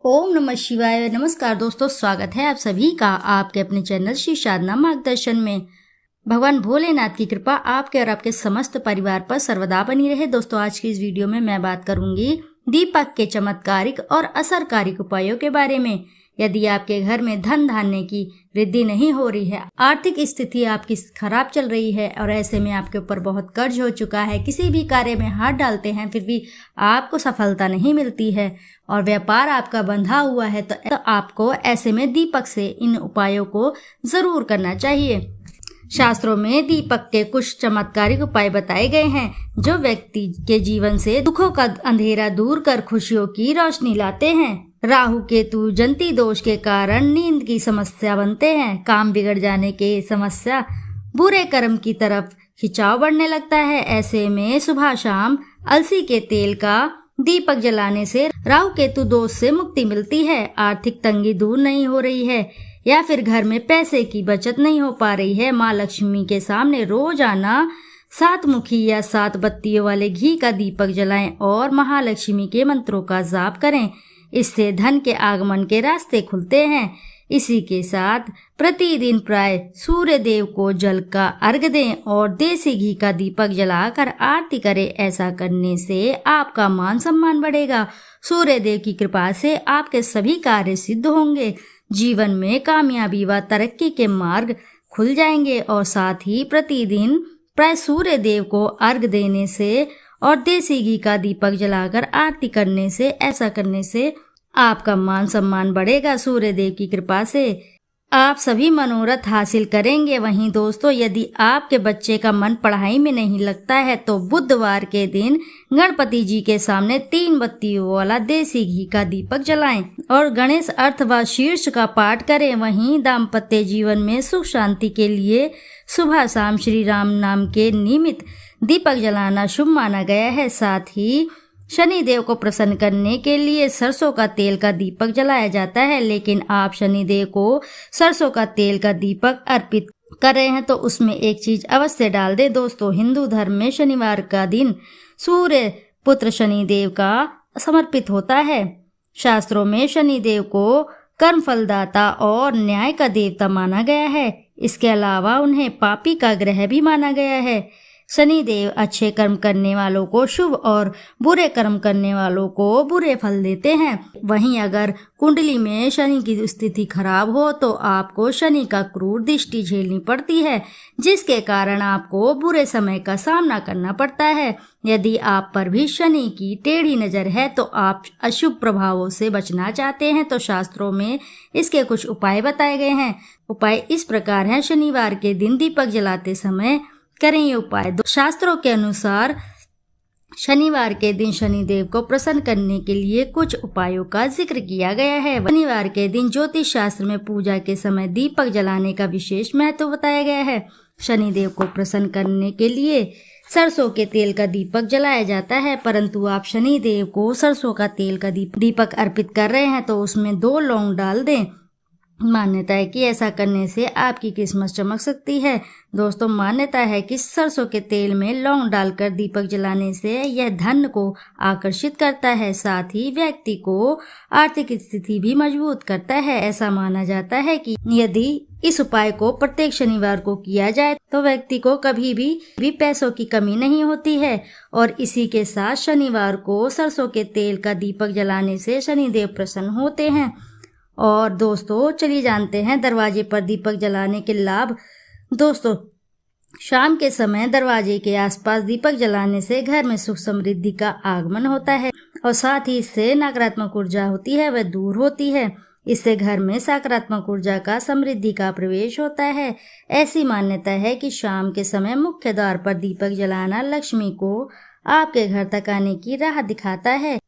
ओम नमः शिवाय। नमस्कार दोस्तों, स्वागत है आप सभी का आपके अपने चैनल श्री साधना मार्गदर्शन में। भगवान भोलेनाथ की कृपा आपके और आपके समस्त परिवार पर सर्वदा बनी रहे। दोस्तों, आज की इस वीडियो में मैं बात करूंगी दीपक के चमत्कारिक और असरकारिक उपायों के बारे में। यदि आपके घर में धन धान्य की वृद्धि नहीं हो रही है, आर्थिक स्थिति आपकी खराब चल रही है और ऐसे में आपके ऊपर बहुत कर्ज हो चुका है, किसी भी कार्य में हाथ डालते हैं फिर भी आपको सफलता नहीं मिलती है और व्यापार आपका बंधा हुआ है, तो आपको ऐसे में दीपक से इन उपायों को जरूर करना चाहिए। शास्त्रों में दीपक के कुछ चमत्कारिक उपाय बताए गए हैं जो व्यक्ति के जीवन से दुखों का अंधेरा दूर कर खुशियों की रोशनी लाते हैं। राहु केतु जंती दोष के कारण नींद की समस्या बनते हैं, काम बिगड़ जाने के समस्या, बुरे कर्म की तरफ खिंचाव बढ़ने लगता है। ऐसे में सुबह शाम अलसी के तेल का दीपक जलाने से राहु केतु दोष से मुक्ति मिलती है। आर्थिक तंगी दूर नहीं हो रही है या फिर घर में पैसे की बचत नहीं हो पा रही है, माँ लक्ष्मी के सामने रोजाना 7 मुखी या 7 बत्तियों वाले घी का दीपक जलाएं और महालक्ष्मी के मंत्रों का जाप करें। इससे धन के आगमन के रास्ते खुलते हैं। इसी के साथ प्रतिदिन प्राय सूर्य देव को जल का अर्घ दें और देसी घी का दीपक जलाकर आरती करें। ऐसा करने से आपका मान सम्मान बढ़ेगा। सूर्य देव की कृपा से आपके सभी कार्य सिद्ध होंगे, जीवन में कामयाबी व तरक्की के मार्ग खुल जाएंगे। और साथ ही प्रतिदिन प्राय सूर्य देव को अर्घ देने से और देसी घी का दीपक जलाकर आरती करने से, ऐसा करने से आपका मान सम्मान बढ़ेगा। सूर्य देव की कृपा से आप सभी मनोरथ हासिल करेंगे। वहीं दोस्तों, यदि आपके बच्चे का मन पढ़ाई में नहीं लगता है तो बुधवार के दिन गणपति जी के सामने 3 बत्तियों वाला देसी घी का दीपक जलाएं और गणेश अर्थ व शीर्ष का पाठ करें। वहीं दाम्पत्य जीवन में सुख शांति के लिए सुबह शाम श्री राम नाम के निमित्त दीपक जलाना शुभ माना गया है। साथ ही शनि देव को प्रसन्न करने के लिए सरसों का तेल का दीपक जलाया जाता है। लेकिन आप शनि देव को सरसों का तेल का दीपक अर्पित कर रहे हैं तो उसमें एक चीज अवश्य डाल दें। दोस्तों, हिंदू धर्म में शनिवार का दिन सूर्य पुत्र शनि देव का समर्पित होता है। शास्त्रों में शनि देव को कर्म फलदाता और न्याय का देवता माना गया है। इसके अलावा उन्हें पापी का ग्रह भी माना गया है। शनि देव अच्छे कर्म करने वालों को शुभ और बुरे कर्म करने वालों को बुरे फल देते हैं। वहीं अगर कुंडली में शनि की स्थिति खराब हो तो आपको शनि का क्रूर दृष्टि झेलनी पड़ती है, जिसके कारण आपको बुरे समय का सामना करना पड़ता है। यदि आप पर भी शनि की टेढ़ी नजर है तो आप अशुभ प्रभावों से बचना चाहते हैं तो शास्त्रों में इसके कुछ उपाय बताए गए हैं। उपाय इस प्रकार हैं। शनिवार के दिन दीपक जलाते समय करें ये उपाय। शास्त्रों के अनुसार शनिवार के दिन शनिदेव को प्रसन्न करने के लिए कुछ उपायों का जिक्र किया गया है। शनिवार के दिन ज्योतिष शास्त्र में पूजा के समय दीपक जलाने का विशेष महत्व बताया गया है। शनिदेव को प्रसन्न करने के लिए सरसों के तेल का दीपक जलाया जाता है, परंतु आप शनिदेव को सरसों का तेल का दीपक अर्पित कर रहे हैं तो उसमें 2 लौंग डाल दें। मान्यता है कि ऐसा करने से आपकी किस्मत चमक सकती है। दोस्तों, मान्यता है कि सरसों के तेल में लौंग डालकर दीपक जलाने से यह धन को आकर्षित करता है, साथ ही व्यक्ति को आर्थिक स्थिति भी मजबूत करता है। ऐसा माना जाता है कि यदि इस उपाय को प्रत्येक शनिवार को किया जाए तो व्यक्ति को कभी भी पैसों की कमी नहीं होती है। और इसी के साथ शनिवार को सरसों के तेल का दीपक जलाने से शनिदेव प्रसन्न होते हैं। और दोस्तों, चलिए जानते हैं दरवाजे पर दीपक जलाने के लाभ। दोस्तों, शाम के समय दरवाजे के आसपास दीपक जलाने से घर में सुख समृद्धि का आगमन होता है और साथ ही इससे नकारात्मक ऊर्जा होती है वह दूर होती है। इससे घर में सकारात्मक ऊर्जा का, समृद्धि का प्रवेश होता है। ऐसी मान्यता है कि शाम के समय मुख्य द्वार पर दीपक जलाना लक्ष्मी को आपके घर तक आने की राह दिखाता है।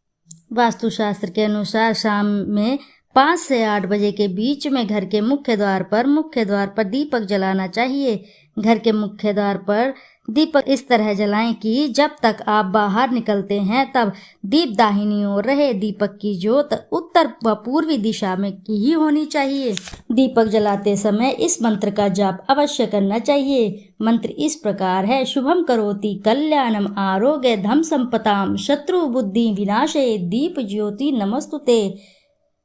वास्तुशास्त्र के अनुसार शाम में 5 से 8 बजे के बीच में घर के मुख्य द्वार पर दीपक जलाना चाहिए। घर के मुख्य द्वार पर दीपक इस तरह जलाएं कि जब तक आप बाहर निकलते हैं तब दीप दाहिनी ओर रहे। दीपक की ज्योत उत्तर व पूर्वी दिशा में की ही होनी चाहिए। दीपक जलाते समय इस मंत्र का जाप अवश्य करना चाहिए। मंत्र इस प्रकार है: शुभम करोति कल्याणम आरोग्य धम संपताम शत्रु बुद्धि विनाशे दीप ज्योति नमस्तुते।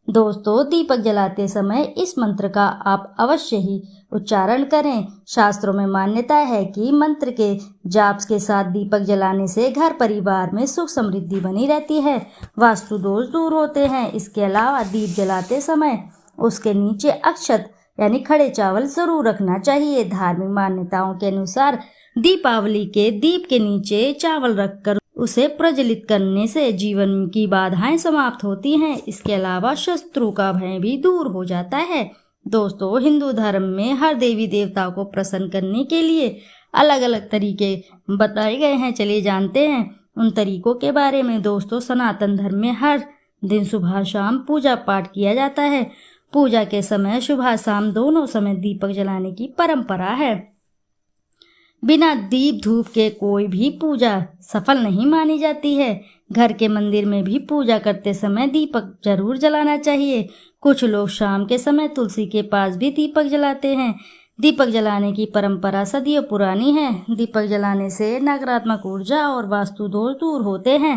दोस्तों, दीपक जलाते समय इस मंत्र का आप अवश्य ही उच्चारण करें। शास्त्रों में मान्यता है कि मंत्र के जाप के साथ दीपक जलाने से घर परिवार में सुख समृद्धि बनी रहती है, वास्तु दोष दूर होते हैं। इसके अलावा दीप जलाते समय उसके नीचे अक्षत यानी खड़े चावल जरूर रखना चाहिए। धार्मिक मान्यताओं के अनुसार दीपावली के दीप के नीचे चावल रखकर उसे प्रज्वलित करने से जीवन की बाधाएं समाप्त होती हैं। इसके अलावा शत्रु का भय भी दूर हो जाता है। दोस्तों, हिंदू धर्म में हर देवी देवताओं को प्रसन्न करने के लिए अलग अलग तरीके बताए गए हैं। चलिए जानते हैं उन तरीकों के बारे में। दोस्तों, सनातन धर्म में हर दिन सुबह शाम पूजा पाठ किया जाता है। पूजा के समय सुबह शाम दोनों समय दीपक जलाने की परंपरा है। बिना दीप धूप के कोई भी पूजा सफल नहीं मानी जाती है। घर के मंदिर में भी पूजा करते समय दीपक जरूर जलाना चाहिए। कुछ लोग शाम के समय तुलसी के पास भी दीपक जलाते हैं। दीपक जलाने की परंपरा सदियों पुरानी है। दीपक जलाने से नकारात्मक ऊर्जा और वास्तु दोष दूर होते हैं।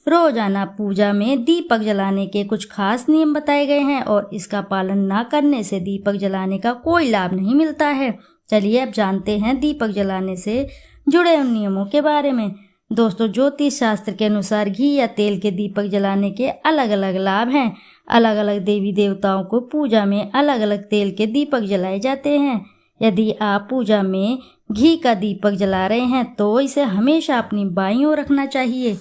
रोजाना पूजा में दीपक जलाने के कुछ खास नियम बताए गए हैं और इसका पालन न करने से दीपक जलाने का कोई लाभ नहीं मिलता है। चलिए अब जानते हैं दीपक जलाने से जुड़े उन नियमों के बारे में। दोस्तों, ज्योतिष शास्त्र के अनुसार घी या तेल के दीपक जलाने के अलग अलग लाभ हैं। अलग अलग देवी देवताओं को पूजा में अलग अलग तेल के दीपक जलाए जाते हैं। यदि आप पूजा में घी का दीपक जला रहे हैं तो इसे हमेशा अपनी बाईं ओर रखना चाहिए।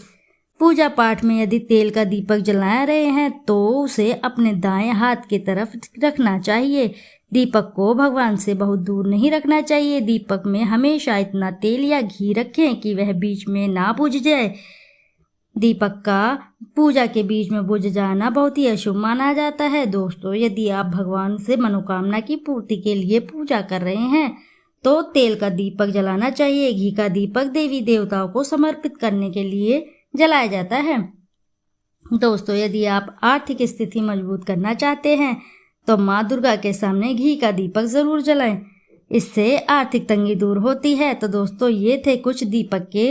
पूजा पाठ में यदि तेल का दीपक जला रहे हैं तो उसे अपने दाएं हाथ की तरफ रखना चाहिए। दीपक को भगवान से बहुत दूर नहीं रखना चाहिए। दीपक में हमेशा इतना तेल या घी रखें कि वह बीच में ना बुझ जाए। दीपक का पूजा के बीच में बुझ जाना बहुत ही अशुभ माना जाता है। दोस्तों, यदि आप भगवान से मनोकामना की पूर्ति के लिए पूजा कर रहे हैं तो तेल का दीपक जलाना चाहिए। घी का दीपक देवी देवताओं को समर्पित करने के लिए जलाया जाता है। दोस्तों, यदि आप आर्थिक स्थिति मजबूत करना चाहते हैं तो माँ दुर्गा के सामने घी का दीपक जरूर जलाएं। इससे आर्थिक तंगी दूर होती है। तो दोस्तों, ये थे कुछ दीपक के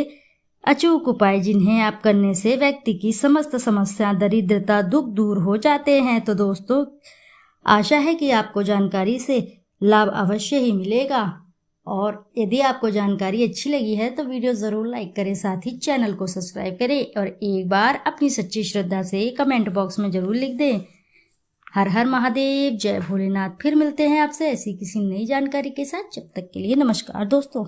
अचूक उपाय जिन्हें आप करने से व्यक्ति की समस्त समस्या, दरिद्रता, दुख दूर हो जाते हैं। तो दोस्तों, आशा है कि आपको जानकारी से लाभ अवश्य ही मिलेगा और यदि आपको जानकारी अच्छी लगी है तो वीडियो ज़रूर लाइक करें, साथ ही चैनल को सब्सक्राइब करें और एक बार अपनी सच्ची श्रद्धा से कमेंट बॉक्स में ज़रूर लिख दें। हर हर महादेव, जय भोलेनाथ। फिर मिलते हैं आपसे ऐसी किसी नई जानकारी के साथ। जब तक के लिए नमस्कार दोस्तों।